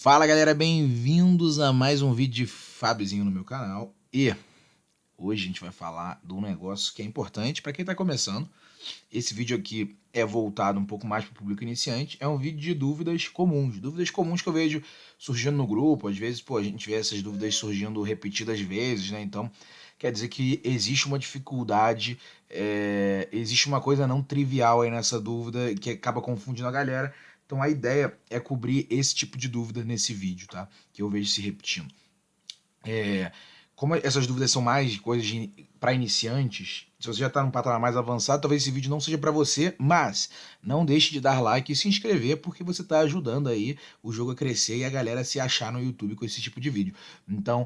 Fala galera, bem-vindos a mais um vídeo de Fabzinho no meu canal. E hoje a gente vai falar de um negócio que é importante para quem está começando. Esse vídeo aqui é voltado um pouco mais para o público iniciante. É um vídeo de dúvidas comuns que eu vejo surgindo no grupo. Às vezes, a gente vê essas dúvidas surgindo repetidas vezes, né? Então, quer dizer que existe uma dificuldade, existe uma coisa não trivial aí nessa dúvida que acaba confundindo a galera. Então, a ideia é cobrir esse tipo de dúvida nesse vídeo, tá? Que eu vejo se repetindo. É, como essas dúvidas são mais coisas para iniciantes, se você já está num patamar mais avançado, talvez esse vídeo não seja para você, mas não deixe de dar like e se inscrever, porque você está ajudando aí o jogo a crescer e a galera se achar no YouTube com esse tipo de vídeo. Então,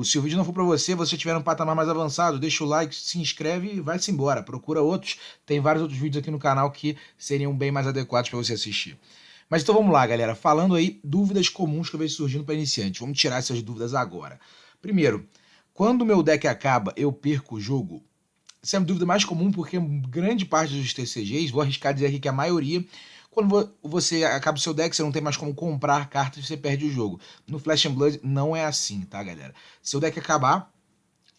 se o vídeo não for para você, você estiver num patamar mais avançado, deixa o like, se inscreve e vai-se embora. Procura outros, tem vários outros vídeos aqui no canal que seriam bem mais adequados para você assistir. Mas então vamos lá, galera. Falando aí, dúvidas comuns que eu vejo surgindo para iniciante. Vamos tirar essas dúvidas agora. Primeiro, quando o meu deck acaba, eu perco o jogo? Essa é a dúvida mais comum porque grande parte dos TCGs, vou arriscar dizer aqui que a maioria, quando você acaba o seu deck, você não tem mais como comprar cartas, você perde o jogo. No Flash and Blood não é assim, tá, galera? Se o deck acabar,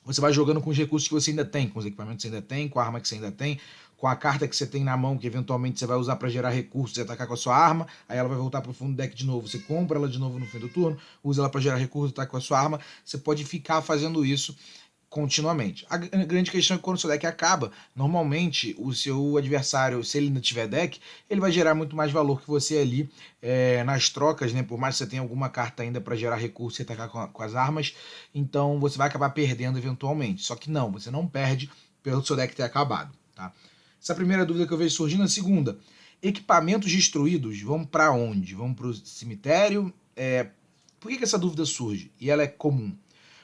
você vai jogando com os recursos que você ainda tem, com os equipamentos que você ainda tem, com a arma que você ainda tem, com a carta que você tem na mão, que eventualmente você vai usar para gerar recursos e atacar com a sua arma, aí ela vai voltar pro fundo do deck de novo, você compra ela de novo no fim do turno, usa ela para gerar recursos e ataca com a sua arma, você pode ficar fazendo isso continuamente. A grande questão é que quando o seu deck acaba, normalmente o seu adversário, se ele ainda tiver deck, ele vai gerar muito mais valor que você ali nas trocas, né? Por mais que você tenha alguma carta ainda para gerar recurso e atacar com as armas, então você vai acabar perdendo eventualmente. Só que não, você não perde pelo seu deck ter acabado, tá? Essa é a primeira dúvida que eu vejo surgindo. A segunda, equipamentos destruídos vão para onde? Vão para o cemitério? Por que essa dúvida surge? E ela é comum.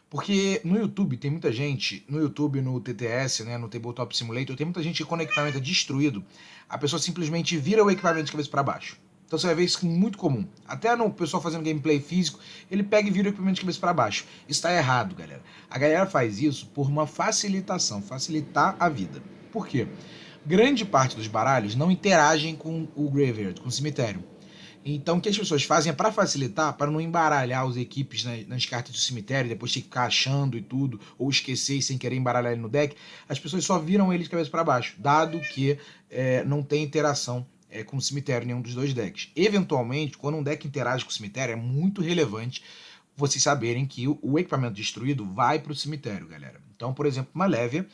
Porque no YouTube tem muita gente, no YouTube, no TTS, né, no Tabletop Simulator, tem muita gente que quando o equipamento é destruído, a pessoa simplesmente vira o equipamento de cabeça para baixo. Então você vai ver isso muito comum. Até no pessoal fazendo gameplay físico, ele pega e vira o equipamento de cabeça para baixo. Isso está errado, galera. A galera faz isso por uma facilitação, facilitar a vida. Por quê? Grande parte dos baralhos não interagem com o graveyard, com o cemitério. Então, o que as pessoas fazem é para facilitar, para não embaralhar as equipes nas cartas do cemitério, depois ter que ficar achando e tudo, ou esquecer e sem querer embaralhar ele no deck, as pessoas só viram ele de cabeça para baixo, dado que não tem interação com o cemitério nenhum dos dois decks. Eventualmente, quando um deck interage com o cemitério, é muito relevante vocês saberem que o equipamento destruído vai para o cemitério, galera. Então, por exemplo, uma Lévia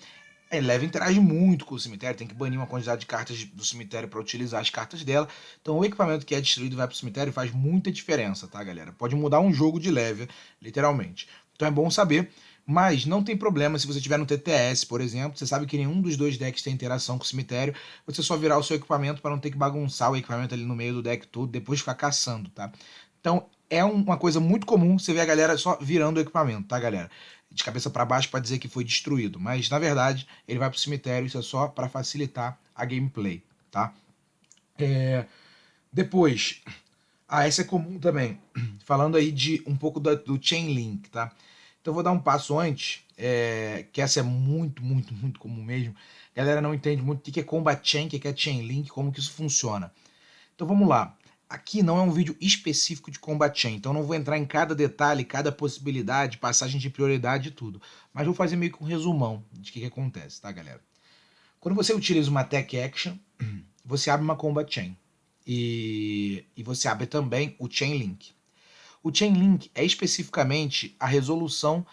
Leva interage muito com o cemitério, tem que banir uma quantidade de cartas do cemitério para utilizar as cartas dela. Então o equipamento que é destruído e vai para o cemitério faz muita diferença, tá, galera? Pode mudar um jogo de Levia, literalmente. Então é bom saber, mas não tem problema se você tiver no TTS, por exemplo, você sabe que nenhum dos dois decks tem interação com o cemitério, você só virar o seu equipamento para não ter que bagunçar o equipamento ali no meio do deck todo, depois ficar caçando, tá? Então é uma coisa muito comum você ver a galera só virando o equipamento, tá, galera? De cabeça para baixo para dizer que foi destruído, mas na verdade ele vai para o cemitério, isso é só para facilitar a gameplay, tá? Depois, essa é comum também, falando aí de um pouco do Chainlink, tá? Então eu vou dar um passo antes, que essa é muito, muito, muito comum mesmo. A galera não entende muito o que é Combat Chain, o que é Chainlink, como que isso funciona. Então vamos lá. Aqui não é um vídeo específico de Combat Chain, então não vou entrar em cada detalhe, cada possibilidade, passagem de prioridade e tudo. Mas vou fazer meio que um resumão de o que acontece, tá, galera? Quando você utiliza uma Tech Action, você abre uma Combat Chain. E você abre também o Chainlink. O Chainlink é especificamente a resolução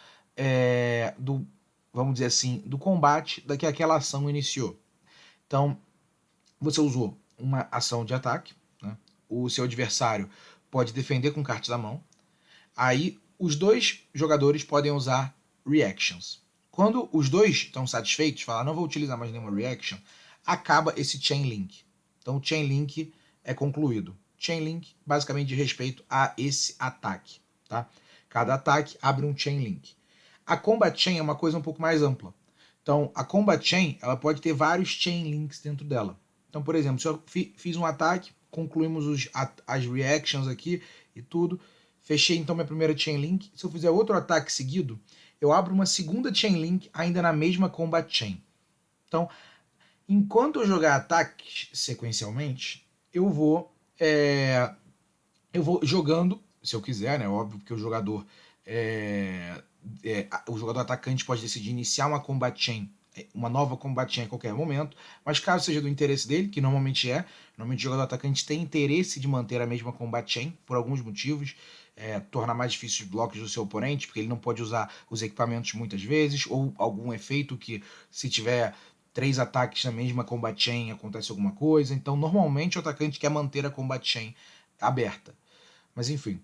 do, vamos dizer assim, do combate da que aquela ação iniciou. Então, você usou uma ação de ataque, né? O seu adversário pode defender com cartas da mão. Aí os dois jogadores podem usar reactions. Quando os dois estão satisfeitos, falam, não vou utilizar mais nenhuma reaction, acaba esse chain link. Então o chain link é concluído. Chain link basicamente diz respeito a esse ataque, tá? Cada ataque abre um chain link. A combat chain é uma coisa um pouco mais ampla. Então a combat chain ela pode ter vários chain links dentro dela. Então, por exemplo, se eu fiz um ataque, concluímos as reactions aqui e tudo, fechei então minha primeira chain link. Se eu fizer outro ataque seguido, eu abro uma segunda chain link ainda na mesma combat chain. Então, enquanto eu jogar ataques sequencialmente, eu vou eu vou jogando, se eu quiser, né? Óbvio, porque o jogador o jogador atacante pode decidir iniciar uma combat chain, uma nova combat chain a qualquer momento, mas caso seja do interesse dele, que normalmente o jogador atacante tem interesse de manter a mesma combat chain por alguns motivos, tornar mais difícil os blocos do seu oponente, porque ele não pode usar os equipamentos muitas vezes, ou algum efeito que se tiver 3 ataques na mesma combat chain acontece alguma coisa, então normalmente o atacante quer manter a combat chain aberta. Mas enfim.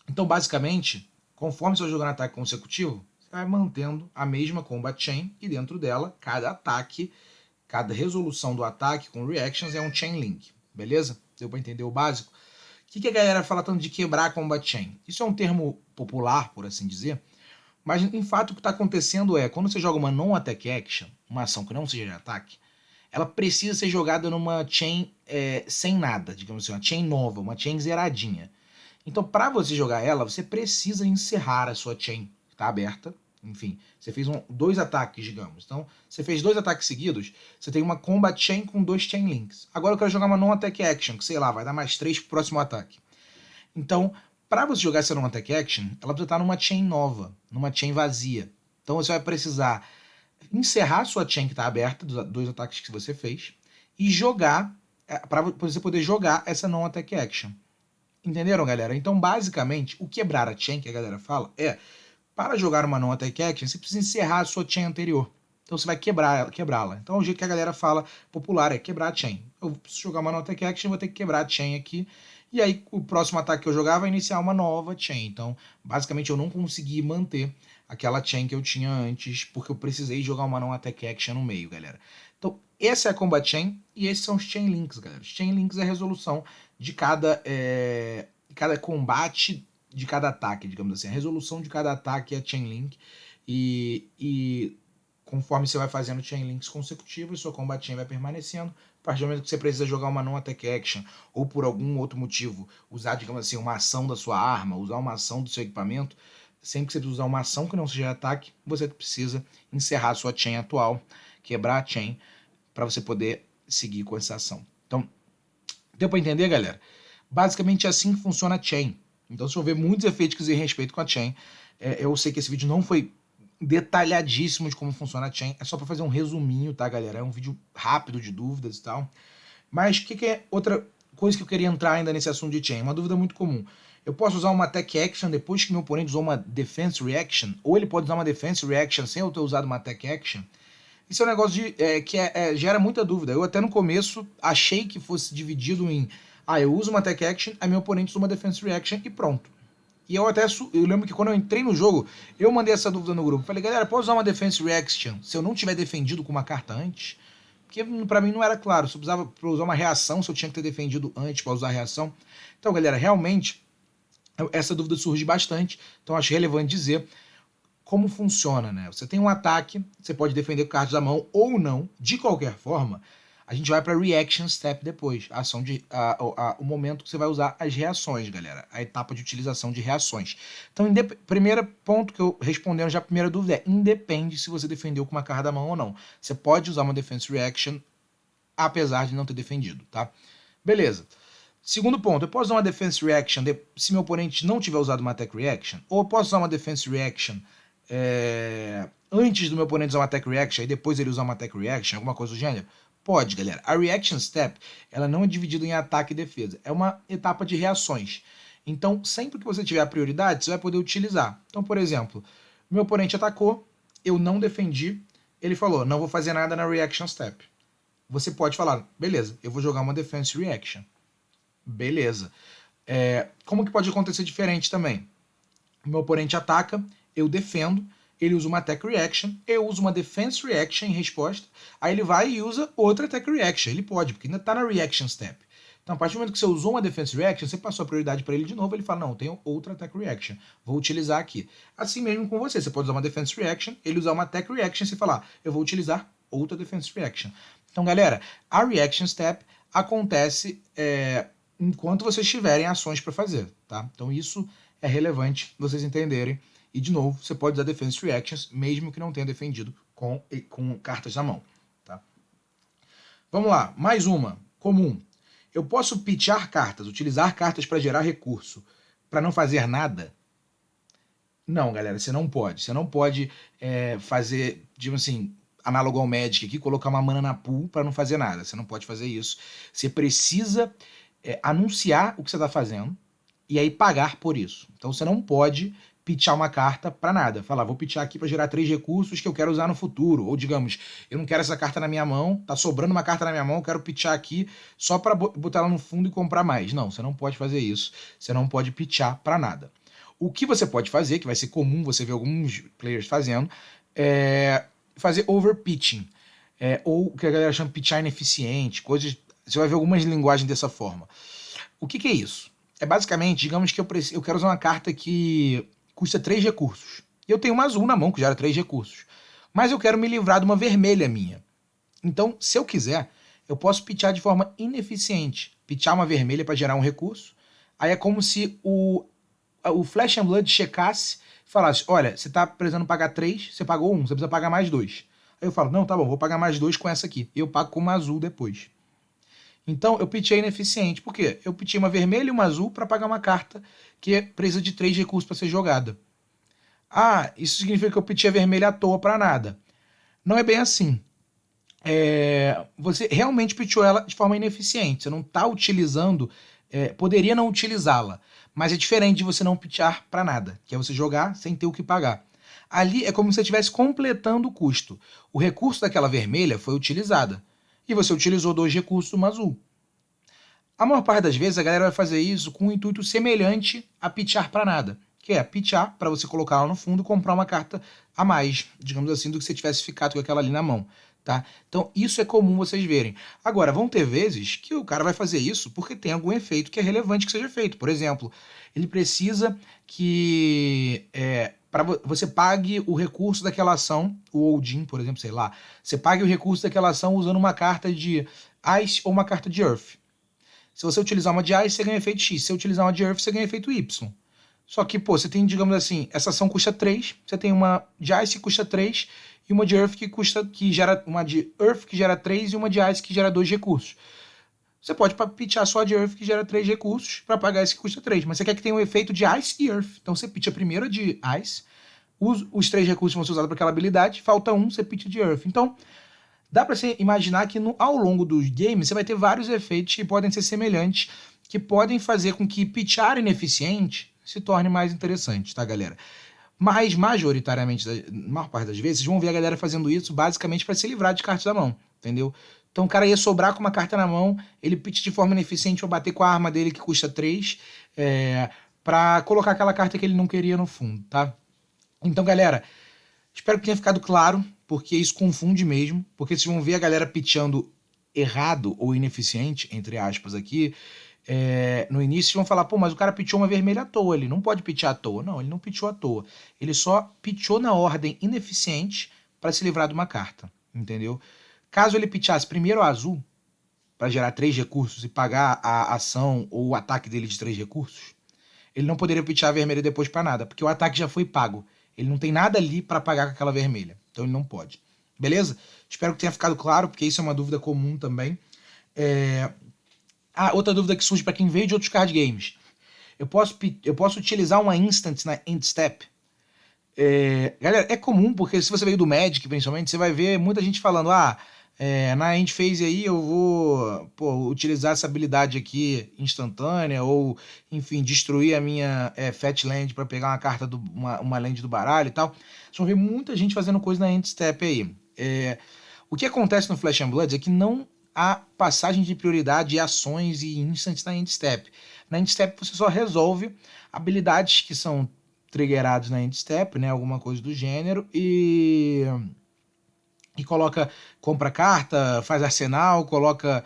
Então, basicamente, conforme você vai jogando ataque consecutivo, você vai mantendo a mesma combat chain e dentro dela, cada ataque, cada resolução do ataque com reactions é um chain link. Beleza? Deu para entender o básico? O que a galera fala tanto de quebrar a combat chain? Isso é um termo popular, por assim dizer, mas em fato o que está acontecendo é, quando você joga uma non-attack action, uma ação que não seja de ataque, ela precisa ser jogada numa chain sem nada, digamos assim, uma chain nova, uma chain zeradinha. Então, para você jogar ela, você precisa encerrar a sua chain, que está aberta. Enfim, você fez 2 ataques, digamos. Então, você fez 2 ataques seguidos, você tem uma combat chain com 2 chain links. Agora eu quero jogar uma non-attack action, que sei lá, vai dar mais 3 pro próximo ataque. Então, para você jogar essa non-attack action, ela precisa estar numa chain nova, numa chain vazia. Então, você vai precisar encerrar a sua chain que está aberta, dos 2 ataques que você fez, e jogar, para você poder jogar essa non-attack action. Entenderam, galera? Então, basicamente, o quebrar a chain que a galera fala é, para jogar uma non-attack action, você precisa encerrar a sua chain anterior. Então, você vai quebrá-la. Então, o jeito que a galera fala popular é quebrar a chain. Eu preciso jogar uma non-attack action, vou ter que quebrar a chain aqui. E aí, o próximo ataque que eu jogar vai iniciar uma nova chain. Então, basicamente, eu não consegui manter aquela chain que eu tinha antes, porque eu precisei jogar uma non-attack action no meio, galera. Então, essa é a combat chain e esses são os chain links, galera. Os chain links é a resolução de cada combate, de cada ataque, digamos assim. A resolução de cada ataque é chain link e conforme você vai fazendo chain links consecutivos, sua combat chain vai permanecendo. A partir do momento que você precisa jogar uma non-attack action ou por algum outro motivo usar, digamos assim, uma ação da sua arma, usar uma ação do seu equipamento, sempre que você precisa usar uma ação que não seja ataque, você precisa encerrar a sua chain atual, quebrar a chain, para você poder seguir com essa ação. Então, deu para entender, galera? Basicamente é assim que funciona a chain. Então, se eu ver muitos efeitos que dizem respeito com a chain, eu sei que esse vídeo não foi detalhadíssimo de como funciona a chain, é só para fazer um resuminho, tá, galera? É um vídeo rápido de dúvidas e tal. Mas o que é outra coisa que eu queria entrar ainda nesse assunto de chain? Uma dúvida muito comum. Eu posso usar uma attack action depois que meu oponente usou uma defense reaction? Ou ele pode usar uma defense reaction sem eu ter usado uma attack action? Isso é um negócio que gera muita dúvida. Eu até no começo achei que fosse dividido em eu uso uma attack action, aí meu oponente usa uma defense reaction e pronto. E eu lembro que quando eu entrei no jogo, eu mandei essa dúvida no grupo. Falei, galera, posso usar uma defense reaction se eu não tiver defendido com uma carta antes? Porque pra mim não era claro. Se eu precisava usar uma reação, se eu tinha que ter defendido antes para usar a reação. Então, galera, realmente, essa dúvida surge bastante. Então, acho relevante dizer como funciona, né? Você tem um ataque, você pode defender com cartas da mão ou não. De qualquer forma, a gente vai para reaction step depois, a ação o momento que você vai usar as reações, galera, a etapa de utilização de reações. Então, primeiro ponto que eu respondendo já a primeira dúvida é, independe se você defendeu com uma carta da mão ou não. Você pode usar uma defense reaction apesar de não ter defendido, tá? Beleza. Segundo ponto, eu posso usar uma defense reaction se meu oponente não tiver usado uma attack reaction, ou eu posso usar uma defense reaction antes do meu oponente usar uma attack reaction e depois ele usar uma attack reaction, alguma coisa do gênero? Pode, galera. A reaction step, ela não é dividida em ataque e defesa. É uma etapa de reações. Então, sempre que você tiver a prioridade, você vai poder utilizar. Então, por exemplo, meu oponente atacou, eu não defendi, ele falou, não vou fazer nada na reaction step. Você pode falar, beleza, eu vou jogar uma defense reaction. Beleza. Como que pode acontecer diferente também? Meu oponente ataca, eu defendo, ele usa uma attack reaction, eu uso uma defense reaction em resposta, aí ele vai e usa outra attack reaction. Ele pode, porque ainda está na reaction step. Então, a partir do momento que você usou uma defense reaction, você passou a prioridade para ele de novo, ele fala, não, tenho outra attack reaction, vou utilizar aqui. Assim mesmo com você pode usar uma defense reaction, ele usar uma attack reaction e você falar, eu vou utilizar outra defense reaction. Então, galera, a reaction step acontece enquanto vocês tiverem ações para fazer, tá? Então, isso é relevante vocês entenderem. E, de novo, você pode usar defense reactions, mesmo que não tenha defendido com cartas na mão. Tá? Vamos lá, mais uma, comum. Eu posso pitchar cartas, utilizar cartas para gerar recurso, para não fazer nada? Não, galera, você não pode. Você não pode fazer, tipo assim, análogo ao Magic aqui, colocar uma mana na pool para não fazer nada. Você não pode fazer isso. Você precisa anunciar o que você está fazendo e aí pagar por isso. Então você não pode pitchar uma carta para nada. Falar, vou pitchar aqui para gerar 3 recursos que eu quero usar no futuro. Ou digamos, eu não quero essa carta na minha mão, tá sobrando uma carta na minha mão, eu quero pitchar aqui só para botar ela no fundo e comprar mais. Não, você não pode fazer isso. Você não pode pitchar para nada. O que você pode fazer, que vai ser comum você ver alguns players fazendo, é fazer overpitching. Ou o que a galera chama de pitchar ineficiente, coisas. Você vai ver algumas linguagens dessa forma. O que é isso? É basicamente, digamos que eu quero usar uma carta que custa 3 recursos. E eu tenho uma azul na mão que gera 3 recursos. Mas eu quero me livrar de uma vermelha minha. Então, se eu quiser, eu posso pitchar de forma ineficiente. Pitchar uma vermelha para gerar um recurso. Aí é como se o Flesh and Blood checasse e falasse, olha, você tá precisando pagar 3, você pagou 1, você precisa pagar mais 2. Aí eu falo, não, tá bom, vou pagar mais 2 com essa aqui. E eu pago com uma azul depois. Então eu pitchei ineficiente. Por quê? Eu pitchei uma vermelha e uma azul para pagar uma carta que precisa de 3 recursos para ser jogada. Ah, isso significa que eu pitchei a vermelha à toa para nada. Não é bem assim. Você realmente pitchou ela de forma ineficiente. Você não está utilizando, poderia não utilizá-la, mas é diferente de você não pitchar para nada, que é você jogar sem ter o que pagar. Ali é como se você estivesse completando o custo. O recurso daquela vermelha foi utilizada e você utilizou 2 recursos de uma azul. A maior parte das vezes a galera vai fazer isso com um intuito semelhante a pitchar para nada, que é pitchar para você colocar lá no fundo e comprar uma carta a mais, digamos assim, do que você tivesse ficado com aquela ali na mão. Tá? Então isso é comum vocês verem. Agora, vão ter vezes que o cara vai fazer isso porque tem algum efeito que é relevante que seja feito. Por exemplo, ele precisa que para você pague o recurso daquela ação, o Odin, por exemplo, sei lá, você pague o recurso daquela ação usando uma carta de Ice ou uma carta de Earth. Se você utilizar uma de Ice, você ganha efeito X. Se você utilizar uma de Earth, você ganha efeito Y. Só que, pô, você tem, digamos assim, essa ação custa 3, você tem uma de Ice que custa 3 e uma de Earth que gera uma de Earth que gera 3 e uma de Ice que gera 2 recursos. Você pode pitchar só a de Earth que gera 3 recursos para pagar esse que custa 3, mas você quer que tenha um efeito de Ice e Earth. Então você pitcha primeiro a de Ice, os 3 recursos vão ser usados para aquela habilidade, falta um, você pitcha de Earth. Então, dá para você imaginar que ao longo dos games você vai ter vários efeitos que podem ser semelhantes, que podem fazer com que pitchar ineficiente se torne mais interessante, tá, galera? Mas, majoritariamente, na maior parte das vezes, vocês vão ver a galera fazendo isso basicamente para se livrar de cartas da mão, entendeu? Então o cara ia sobrar com uma carta na mão, ele pitcha de forma ineficiente para bater com a arma dele que custa 3, para colocar aquela carta que ele não queria no fundo, tá? Então, galera, espero que tenha ficado claro, porque isso confunde mesmo, porque vocês vão ver a galera pitchando errado ou ineficiente, entre aspas aqui, no início vão falar, pô, mas o cara pitchou uma vermelha à toa, ele não pode pitchar à toa. Não, ele não pitchou à toa. Ele só pitchou na ordem ineficiente para se livrar de uma carta, entendeu? Caso ele pitchasse primeiro a azul, para gerar 3 recursos e pagar a ação ou o ataque dele de 3 recursos, ele não poderia pitchar a vermelha depois para nada, porque o ataque já foi pago. Ele não tem nada ali para pagar com aquela vermelha, então ele não pode. Beleza? Espero que tenha ficado claro, porque isso é uma dúvida comum também. Outra dúvida que surge para quem veio de outros card games. Eu posso utilizar uma instant na end step? Galera, é comum, porque se você veio do Magic, principalmente, você vai ver muita gente falando, na end phase aí eu vou utilizar essa habilidade aqui instantânea, ou, enfim, destruir a minha Fat Land para pegar uma carta, uma land do baralho e tal. Vocês vão ver muita gente fazendo coisa na end step aí. O que acontece no Flesh and Blood é que não há passagem de prioridade e ações e instants na end step. Na end step você só resolve habilidades que são triggeradas na end step, né, alguma coisa do gênero, e compra carta, faz arsenal, coloca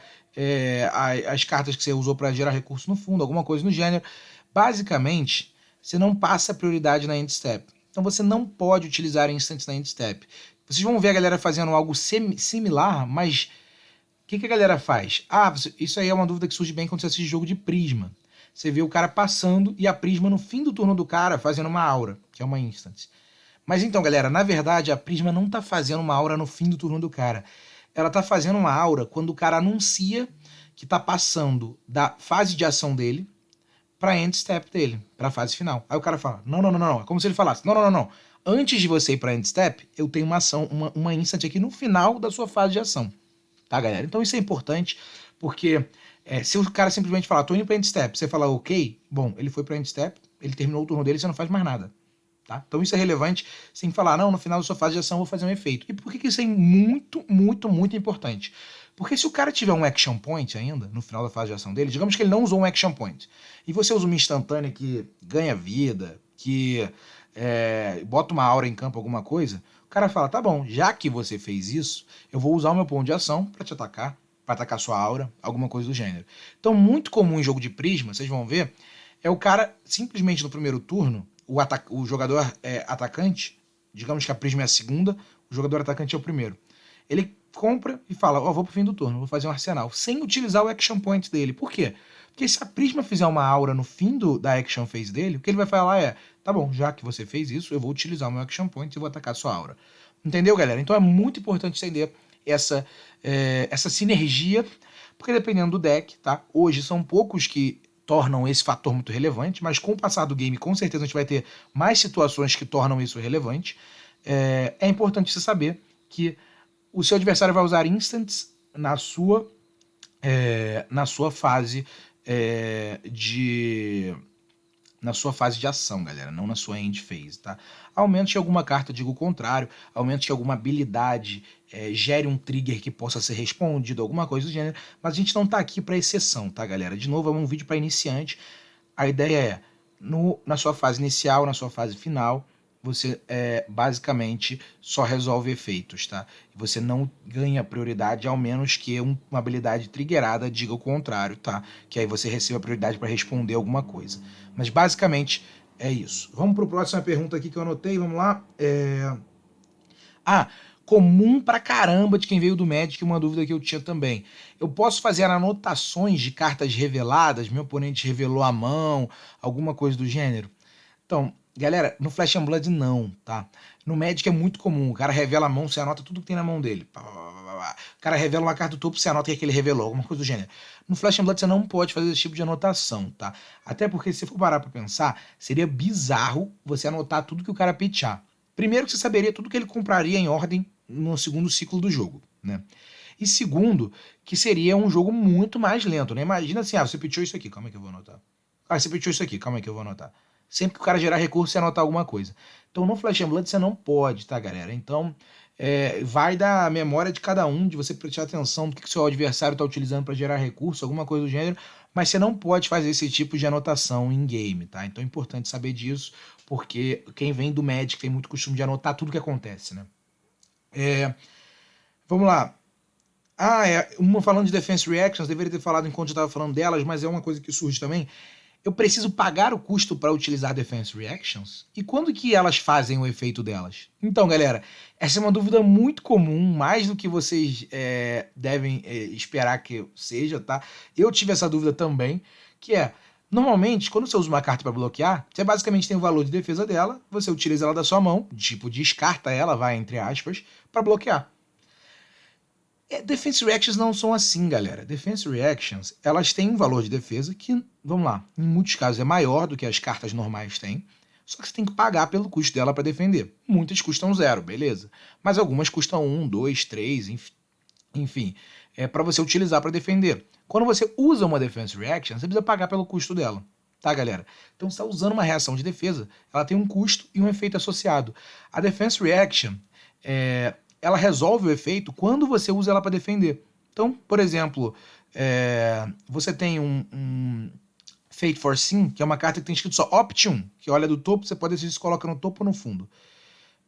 as cartas que você usou para gerar recurso no fundo, alguma coisa no gênero. Basicamente, você não passa prioridade na end step. Então você não pode utilizar instants na end step. Vocês vão ver a galera fazendo algo similar, mas o que a galera faz? Isso aí é uma dúvida que surge bem quando você assiste jogo de Prisma. Você vê o cara passando e a Prisma no fim do turno do cara fazendo uma aura, que é uma instance. Mas então, galera, na verdade a Prisma não tá fazendo uma aura no fim do turno do cara. Ela tá fazendo uma aura quando o cara anuncia que está passando da fase de ação dele para end step dele, para a fase final. Aí o cara fala, não. É como se ele falasse, não. Antes de você ir para end step, eu tenho uma ação, uma instant aqui no final da sua fase de ação. Tá, galera? Então isso é importante, porque se o cara simplesmente falar, tô indo para end step, você falar ok, bom, ele foi para end step, ele terminou o turno dele, você não faz mais nada. Tá? Então isso é relevante, você tem que falar, não, no final da sua fase de ação eu vou fazer um efeito. E por que isso é muito importante? Porque se o cara tiver um action point ainda, no final da fase de ação dele, digamos que ele não usou um action point, e você usa uma instantânea que ganha vida, que bota uma aura em campo, alguma coisa, o cara fala, tá bom, já que você fez isso, eu vou usar o meu ponto de ação para te atacar, para atacar sua aura, alguma coisa do gênero. Então, muito comum em jogo de prisma, vocês vão ver, é o cara simplesmente no primeiro turno, o jogador atacante, digamos que a prisma é a segunda, o jogador atacante é o primeiro. Ele compra e fala, vou pro fim do turno, vou fazer um arsenal, sem utilizar o action point dele. Por quê? Porque se a prisma fizer uma aura no fim da action phase dele, o que ele vai falar tá bom, já que você fez isso, eu vou utilizar o meu action point e vou atacar a sua aura. Entendeu, galera? Então é muito importante entender essa sinergia, porque dependendo do deck, tá? Hoje são poucos que tornam esse fator muito relevante, mas com o passar do game, com certeza a gente vai ter mais situações que tornam isso relevante. É importante você saber que o seu adversário vai usar instants na sua fase na sua fase de ação, galera, não na sua end phase, tá? A menos que alguma carta diga o contrário, a menos que alguma habilidade gere um trigger que possa ser respondido, alguma coisa do gênero, mas a gente não tá aqui para exceção, tá, galera? De novo, é um vídeo para iniciante. A ideia é, na sua fase inicial, na sua fase final, você basicamente só resolve efeitos, tá? Você não ganha prioridade, ao menos que uma habilidade triggerada diga o contrário, tá? Que aí você receba prioridade para responder alguma coisa. Mas basicamente é isso. Vamos para a próxima pergunta aqui que eu anotei, vamos lá. Comum pra caramba de quem veio do Magic, uma dúvida que eu tinha também. Eu posso fazer anotações de cartas reveladas? Meu oponente revelou a mão, alguma coisa do gênero? Então, galera, no Flash and Blood não, tá? No Magic é muito comum, o cara revela a mão, você anota tudo que tem na mão dele. O cara revela uma carta do topo, você anota o que ele revelou, alguma coisa do gênero. No Flash and Blood você não pode fazer esse tipo de anotação, tá? Até porque se você for parar pra pensar, seria bizarro você anotar tudo que o cara pitchar. Primeiro que você saberia tudo que ele compraria em ordem no segundo ciclo do jogo, né? E segundo, que seria um jogo muito mais lento, né? Imagina assim, você pitchou isso aqui, calma aí que eu vou anotar. Você pitchou isso aqui, calma aí que eu vou anotar. Sempre que o cara gerar recurso, você anotar alguma coisa. Então no Flash and Blood você não pode, tá, galera? Então vai da memória de cada um, de você prestar atenção do que o seu adversário está utilizando para gerar recurso, alguma coisa do gênero, mas você não pode fazer esse tipo de anotação em game, tá? Então é importante saber disso, porque quem vem do Magic tem muito costume de anotar tudo que acontece, né? Vamos lá. Falando de Defense Reactions, deveria ter falado enquanto eu estava falando delas, mas é uma coisa que surge também. Eu preciso pagar o custo para utilizar Defense Reactions? E quando que elas fazem o efeito delas? Então, galera, essa é uma dúvida muito comum, mais do que vocês devem esperar que seja, tá? Eu tive essa dúvida também, que normalmente, quando você usa uma carta para bloquear, você basicamente tem o valor de defesa dela, você utiliza ela da sua mão, tipo, descarta ela, vai, entre aspas, para bloquear. Defense Reactions não são assim, galera. Defense Reactions, elas têm um valor de defesa que, vamos lá, em muitos casos é maior do que as cartas normais têm, só que você tem que pagar pelo custo dela para defender. Muitas custam 0, beleza. Mas algumas custam 1, 2, 3, enfim, para você utilizar para defender. Quando você usa uma Defense Reaction, você precisa pagar pelo custo dela. Tá, galera? Então você está usando uma reação de defesa, ela tem um custo e um efeito associado. A Defense Reaction ela resolve o efeito quando você usa ela para defender. Então, por exemplo, você tem um Fate for Sin, que é uma carta que tem escrito só Opt 1, que olha do topo, você pode decidir se coloca no topo ou no fundo.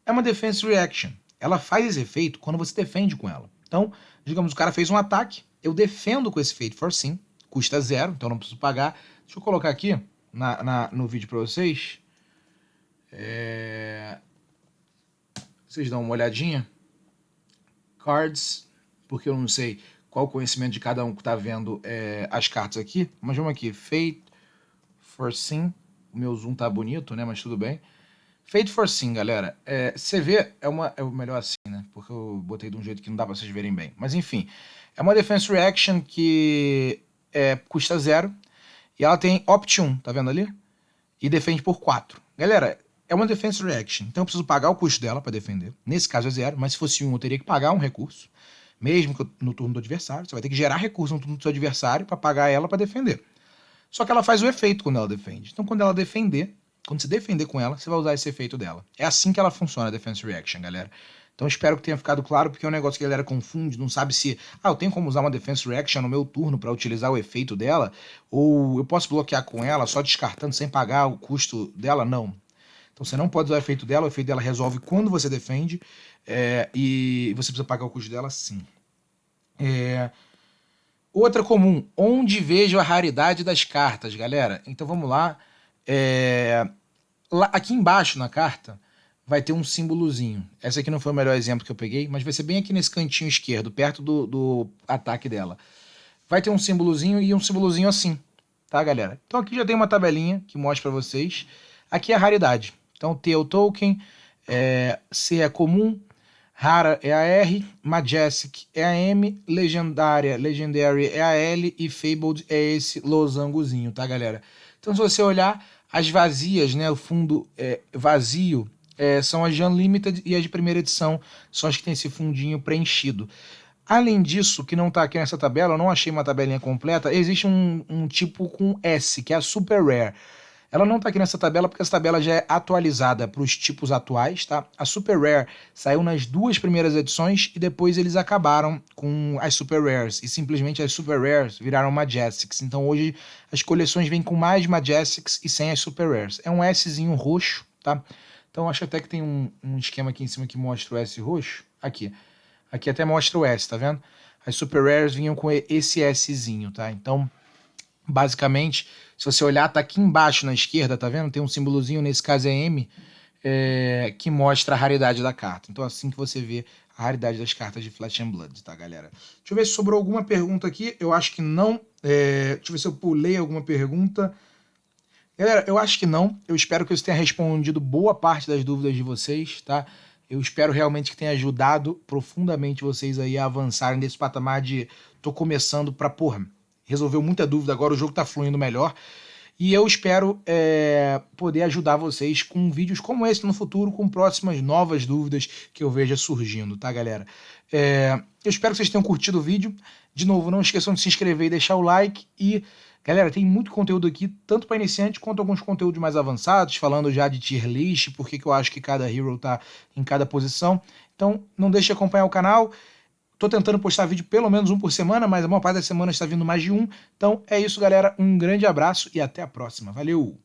É uma Defense Reaction. Ela faz esse efeito quando você defende com ela. Então, digamos, o cara fez um ataque, eu defendo com esse Fate for Sin, custa 0, então não preciso pagar. Deixa eu colocar aqui no vídeo para vocês. Vocês dão uma olhadinha. Cards, porque eu não sei qual o conhecimento de cada um que está vendo as cartas aqui, mas vamos aqui, Fate for Sin, o meu zoom tá bonito, né, mas tudo bem. Fate for Sin, galera, você vê, é melhor assim, né, porque eu botei de um jeito que não dá pra vocês verem bem. Mas enfim, é uma Defense Reaction que custa 0 e ela tem Opt 1, tá vendo ali? E defende por 4. Galera, é uma Defense Reaction, então eu preciso pagar o custo dela pra defender. Nesse caso é 0, mas se fosse 1 eu teria que pagar um recurso, mesmo que no turno do adversário. Você vai ter que gerar recurso no turno do seu adversário pra pagar ela pra defender. Só que ela faz o efeito quando ela defende. Então quando ela defender, quando você defender com ela, você vai usar esse efeito dela. É assim que ela funciona, a Defense Reaction, galera. Então espero que tenha ficado claro, porque é um negócio que a galera confunde, não sabe se... eu tenho como usar uma Defense Reaction no meu turno para utilizar o efeito dela, ou eu posso bloquear com ela só descartando sem pagar o custo dela? Não. Então você não pode usar o efeito dela resolve quando você defende, e você precisa pagar o custo dela sim. Outra comum, onde vejo a raridade das cartas, galera. Então vamos lá. Aqui embaixo na carta vai ter um símbolozinho. Essa aqui não foi o melhor exemplo que eu peguei, mas vai ser bem aqui nesse cantinho esquerdo, perto do ataque dela. Vai ter um símbolozinho e um símbolozinho assim, tá, galera? Então aqui já tem uma tabelinha que mostra pra vocês. Aqui é a raridade. Então T é o token, C é comum, rara é a R, Majestic é a M, Legendary é a L e Fabled é esse losangozinho, tá, galera? Então se você olhar, as vazias, né, o fundo vazio, são as de Unlimited, e as de primeira edição são as que tem esse fundinho preenchido. Além disso, que não está aqui nessa tabela, eu não achei uma tabelinha completa, existe um tipo com S, que é a Super Rare. Ela não está aqui nessa tabela porque essa tabela já é atualizada para os tipos atuais, tá? A Super Rare saiu nas 2 primeiras edições e depois eles acabaram com as Super Rares e simplesmente as Super Rares viraram Majestics. Então hoje as coleções vêm com mais Majestics e sem as Super Rares. É um Szinho roxo, tá? Então acho até que tem um esquema aqui em cima que mostra o S roxo. Aqui até mostra o S, tá vendo? As Super Rares vinham com esse Szinho, tá? Então basicamente, se você olhar, tá aqui embaixo na esquerda, tá vendo? Tem um símbolozinho, nesse caso é M, que mostra a raridade da carta. Então assim que você vê a raridade das cartas de Flesh and Blood, tá, galera? Deixa eu ver se sobrou alguma pergunta aqui. Eu acho que não. Deixa eu ver se eu pulei alguma pergunta. Galera, eu acho que não. Eu espero que eu tenha respondido boa parte das dúvidas de vocês, tá? Eu espero realmente que tenha ajudado profundamente vocês aí a avançarem nesse patamar de... tô começando pra, porra, resolveu muita dúvida, agora o jogo tá fluindo melhor. E eu espero poder ajudar vocês com vídeos como esse no futuro, com próximas novas dúvidas que eu veja surgindo, tá, galera? Eu espero que vocês tenham curtido o vídeo. De novo, não esqueçam de se inscrever e deixar o like. E, galera, tem muito conteúdo aqui, tanto para iniciante quanto alguns conteúdos mais avançados, falando já de tier list, porque que eu acho que cada hero tá em cada posição. Então, não deixe de acompanhar o canal. Tô tentando postar vídeo pelo menos um por semana, mas a maior parte das semanas está vindo mais de um. Então é isso, galera. Um grande abraço e até a próxima. Valeu!